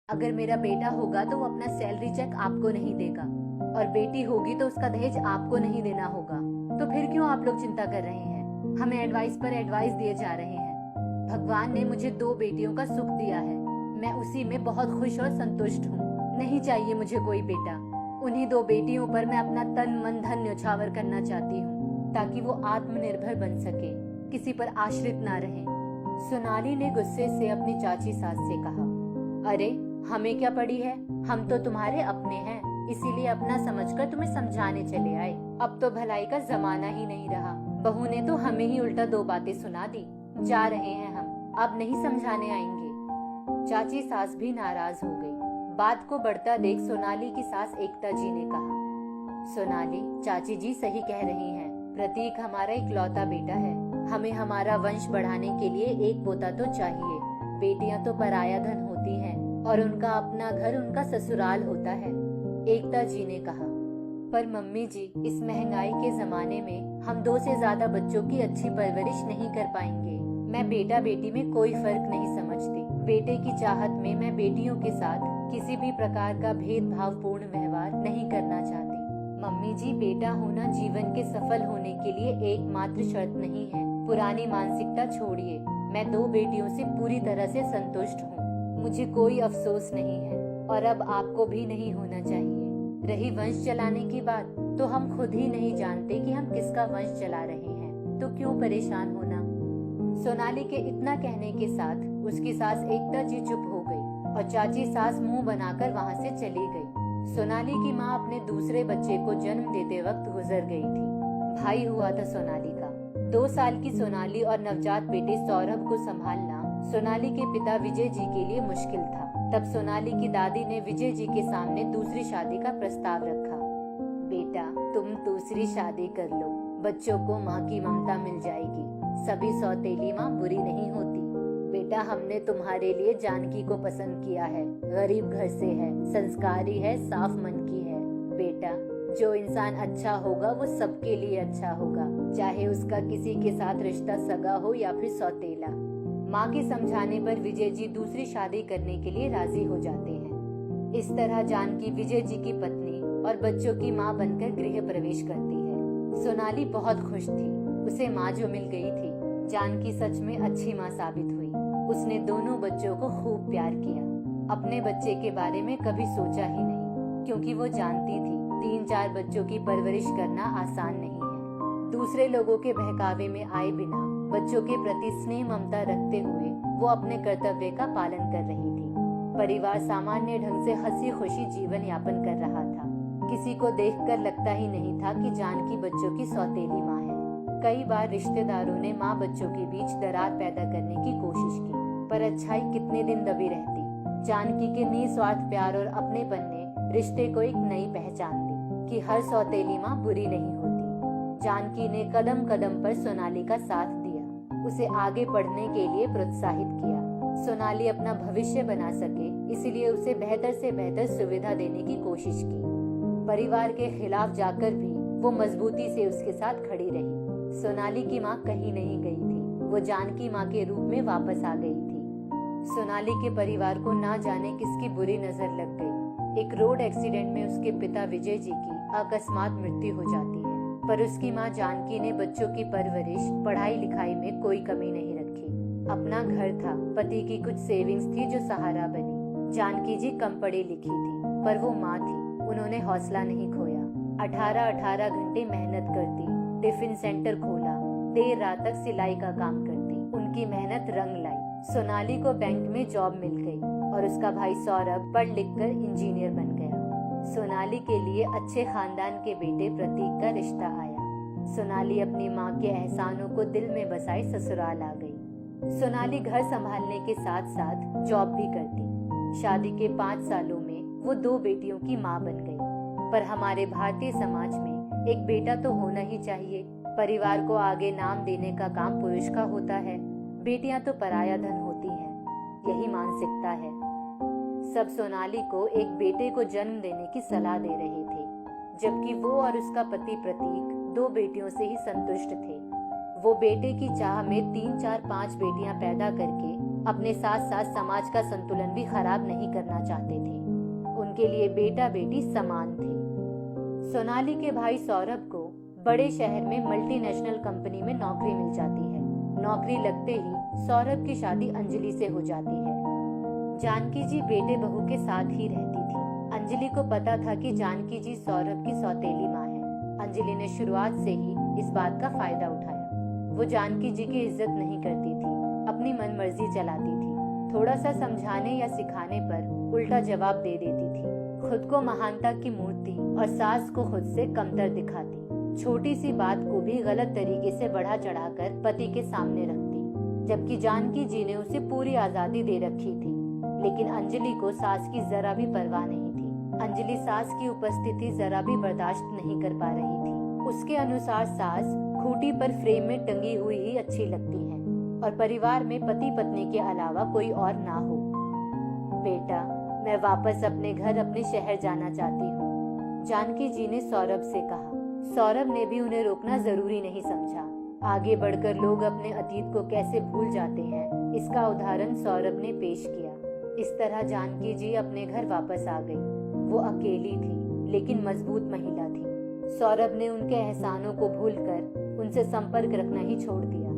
अगर मेरा बेटा होगा तो वो अपना सैलरी चेक आपको नहीं देगा, और बेटी होगी तो उसका दहेज आपको नहीं देना होगा। तो फिर क्यों आप लोग चिंता कर रहे हैं? हमें एडवाइस पर एडवाइस दिए जा रहे हैं। भगवान ने मुझे 2 बेटियों का सुख दिया है, मैं उसी में बहुत खुश और संतुष्ट हूँ। नहीं चाहिए मुझे कोई बेटा। उन्हीं 2 बेटियों पर मैं अपना तन मन धन न्यौछावर करना चाहती हूँ, ताकि वो आत्मनिर्भर बन सके, किसी पर आश्रित ना रहे। सोनाली ने गुस्से से अपनी चाची सास से कहा, अरे हमें क्या पड़ी है, हम तो तुम्हारे अपने हैं, इसीलिए अपना समझकर तुम्हें समझाने चले आए। अब तो भलाई का जमाना ही नहीं रहा, बहू ने तो हमें ही उल्टा 2 बातें सुना दी। जा रहे हैं हम, अब नहीं समझाने आएंगे। चाची सास भी नाराज हो गई। बात को बढ़ता देख सोनाली की सास एकता जी ने कहा, सोनाली, चाची जी सही कह रही हैं। प्रतीक हमारा इकलौता बेटा है, हमें हमारा वंश बढ़ाने के लिए एक पोता तो चाहिए। बेटियां तो पराया धन होती हैं, और उनका अपना घर उनका ससुराल होता है। एकता जी ने कहा, पर मम्मी जी, इस महंगाई के जमाने में हम 2 से ज्यादा बच्चों की अच्छी परवरिश नहीं कर पाएंगे। मैं बेटा बेटी में कोई फर्क नहीं समझती। बेटे की चाहत में मैं बेटियों के साथ किसी भी प्रकार का भेदभावपूर्ण व्यवहार नहीं करना चाहती। मम्मी जी, बेटा होना जीवन के सफल होने के लिए एकमात्र शर्त नहीं है। पुरानी मानसिकता छोड़िए। मैं 2 बेटियों से पूरी तरह से संतुष्ट हूँ, मुझे कोई अफसोस नहीं है, और अब आपको भी नहीं होना चाहिए। रही वंश चलाने की बात, तो हम खुद ही नहीं जानते कि हम किसका वंश चला रहे हैं, तो क्यों परेशान होना। सोनाली के इतना कहने के साथ उसकी सास एकता जी चुप हो गई, और चाची सास मुंह बनाकर वहां से चली गई। सोनाली की माँ अपने दूसरे बच्चे को जन्म देते वक्त गुजर गई थी। भाई हुआ था सोनाली का। 2 साल की सोनाली और नवजात बेटे सौरभ को संभालना सोनाली के पिता विजय जी के लिए मुश्किल था। तब सोनाली की दादी ने विजय जी के सामने दूसरी शादी का प्रस्ताव रखा। बेटा, तुम दूसरी शादी कर लो, बच्चों को माँ की ममता मिल जाएगी। सभी सौतेली माँ बुरी नहीं होती। बेटा, हमने तुम्हारे लिए जानकी को पसंद किया है। गरीब घर से है, संस्कारी है, साफ मन की है। बेटा, जो इंसान अच्छा होगा वो सबके लिए अच्छा होगा, चाहे उसका किसी के साथ रिश्ता सगा हो या फिर सौतेला। माँ के समझाने पर विजय जी दूसरी शादी करने के लिए राजी हो जाते हैं। इस तरह जानकी विजय जी की पत्नी और बच्चों की माँ बनकर गृह प्रवेश करती है। सोनाली बहुत खुश थी, उसे माँ जो मिल गई थी। जानकी सच में अच्छी माँ साबित हुई। उसने दोनों बच्चों को खूब प्यार किया। अपने बच्चे के बारे में कभी सोचा ही नहीं, क्योंकि वो जानती थी 3-4 बच्चों की परवरिश करना आसान नहीं है। दूसरे लोगों के बहकावे में आए बिना बच्चों के प्रति स्नेह ममता रखते हुए वो अपने कर्तव्य का पालन कर रही थी। परिवार सामान्य ढंग से हंसी खुशी जीवन यापन कर रहा था। किसी को देखकर लगता ही नहीं था कि जानकी बच्चों की सौतेली माँ है। कई बार रिश्तेदारों ने माँ बच्चों के बीच दरार पैदा करने की कोशिश की, पर अच्छाई कितने दिन दबी रहती। जानकी के निस्वार्थ प्यार और अपनेपन ने रिश्ते को एक नई पहचान दी कि हर सौतेली माँ बुरी नहीं होती। जानकी ने कदम कदम पर सोनाली का साथ दिया, उसे आगे बढ़ने के लिए प्रोत्साहित किया। सोनाली अपना भविष्य बना सके, इसलिए उसे बेहतर से बेहतर सुविधा देने की कोशिश की। परिवार के खिलाफ जाकर भी वो मजबूती से उसके साथ खड़ी रही। सोनाली की माँ कहीं नहीं गई थी, वो जानकी माँ के रूप में वापस आ गई थी। सोनाली के परिवार को ना जाने किसकी बुरी नजर लग गई। एक रोड एक्सीडेंट में उसके पिता विजय जी की अकस्मात मृत्यु हो जाती है, पर उसकी माँ जानकी ने बच्चों की परवरिश, पढ़ाई लिखाई में कोई कमी नहीं रखी। अपना घर था, पति की कुछ सेविंग्स थी जो सहारा बनी। जानकी जी कम पढ़ी लिखी थी, पर वो माँ थी, उन्होंने हौसला नहीं खोया। 18-18 घंटे मेहनत करती, टिफिन सेंटर खोला, देर रात तक सिलाई का काम करती। उनकी मेहनत रंग लाई। सोनाली को बैंक में जॉब मिल गई और उसका भाई सौरभ पढ़ लिख कर इंजीनियर बन गया। सोनाली के लिए अच्छे खानदान के बेटे प्रतीक का रिश्ता आया। सोनाली अपनी माँ के एहसानों को दिल में बसाए ससुराल आ गई। सोनाली घर संभालने के साथ साथ जॉब भी करती। शादी के 5 सालों में वो 2 बेटियों की माँ बन गई। पर हमारे भारतीय समाज में एक बेटा तो होना ही चाहिए। परिवार को आगे नाम देने का काम पुरुष का होता है, बेटियां तो पराया धन होती हैं। यही मानसिकता है। सब सोनाली को एक बेटे को जन्म देने की सलाह दे रहे थे, जबकि वो और उसका पति प्रतीक 2 बेटियों से ही संतुष्ट थे। वो बेटे की चाह में 3, 4, 5 बेटियां पैदा करके अपने साथ साथ समाज का संतुलन भी खराब नहीं करना चाहते थे। उनके लिए बेटा बेटी समान थे। सोनाली के भाई सौरभ को बड़े शहर में मल्टीनेशनल कंपनी में नौकरी मिल जाती है। नौकरी लगते ही सौरभ की शादी अंजलि से हो जाती है। जानकी जी बेटे बहू के साथ ही रहती थी। अंजलि को पता था कि जानकी जी सौरभ की सौतेली माँ है। अंजलि ने शुरुआत से ही इस बात का फायदा उठाया। वो जानकी जी की इज्जत नहीं करती थी, अपनी मनमर्जी चलाती थी। थोड़ा सा समझाने या सिखाने पर उल्टा जवाब दे देती थी। खुद को महानता की मूर्ति और सास को खुद से कमतर दिखाती। छोटी सी बात को भी गलत तरीके से बढ़ा चढ़ाकर पति के सामने रखती, जबकि जानकी जी ने उसे पूरी आजादी दे रखी थी। लेकिन अंजलि को सास की जरा भी परवाह नहीं थी। अंजलि सास की उपस्थिति जरा भी बर्दाश्त नहीं कर पा रही थी। उसके अनुसार सास खूंटी पर फ्रेम में टंगी हुई ही अच्छी लगती है और परिवार में पति पत्नी के अलावा कोई और ना हो। बेटा, मैं वापस अपने घर अपने शहर जाना चाहती हूँ, जानकी जी ने सौरभ से कहा। सौरभ ने भी उन्हें रोकना जरूरी नहीं समझा। आगे बढ़कर लोग अपने अतीत को कैसे भूल जाते हैं, इसका उदाहरण सौरभ ने पेश किया। इस तरह जानकी जी अपने घर वापस आ गई। वो अकेली थी लेकिन मजबूत महिला थी। सौरभ ने उनके एहसानों को भूलकर उनसे संपर्क रखना ही छोड़ दिया।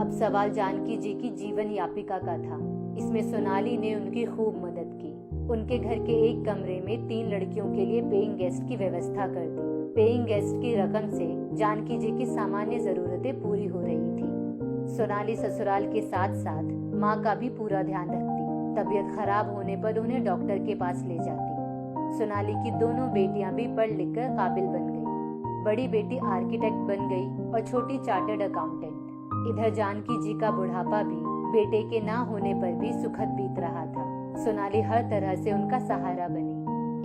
अब सवाल जानकी जी की जीवन यापिका का था। इसमें सोनाली ने उनकी खूब मदद की। उनके घर के एक कमरे में 3 लड़कियों के लिए पेइंग गेस्ट की व्यवस्था कर दी। पेइंग गेस्ट की रकम से जानकी जी की सामान्य जरूरतें पूरी हो रही थी। सोनाली ससुराल के साथ साथ माँ का भी पूरा ध्यान रखती। तबीयत खराब होने पर उन्हें डॉक्टर के पास ले जाती। सोनाली की दोनों बेटियां भी पढ़ लिख कर काबिल बन गई। बड़ी बेटी आर्किटेक्ट बन गई और छोटी चार्टर्ड अकाउंटेंट। इधर जानकी जी का बुढ़ापा भी बेटे के ना होने पर भी सुखद बीत रहा था। सोनाली हर तरह से उनका सहारा बनी।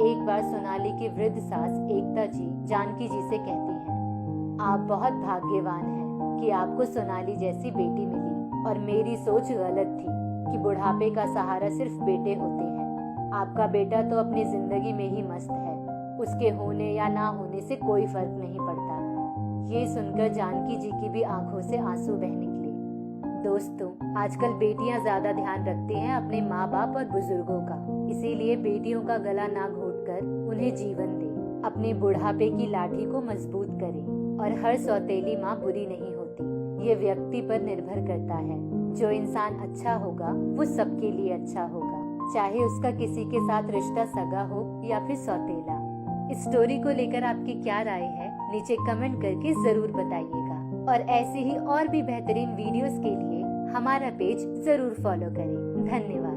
एक बार सोनाली की वृद्ध सास एकता जी जानकी जी से कहती हैं, आप बहुत भाग्यवान हैं कि आपको सोनाली जैसी बेटी मिली और मेरी सोच गलत थी कि बुढ़ापे का सहारा सिर्फ बेटे होते हैं। आपका बेटा तो अपनी जिंदगी में ही मस्त है, उसके होने या ना होने से कोई फर्क नहीं पड़ता। ये सुनकर जानकी जी की भी आंखों से आंसू बह निकले। दोस्तों, आजकल बेटियां ज्यादा ध्यान रखती हैं अपने माँ बाप और बुजुर्गों का, इसीलिए बेटियों का गला ना घोटकर उन्हें जीवन दे, अपने बुढ़ापे की लाठी को मजबूत करे। और हर सौतेली माँ बुरी नहीं होती, ये व्यक्ति पर निर्भर करता है। जो इंसान अच्छा होगा वो सबके लिए अच्छा होगा, चाहे उसका किसी के साथ रिश्ता सगा हो या फिर सौतेला। इस स्टोरी को लेकर आपकी क्या राय है, नीचे कमेंट करके जरूर बताइएगा। और ऐसे ही और भी बेहतरीन वीडियोस के लिए हमारा पेज जरूर फॉलो करें। धन्यवाद।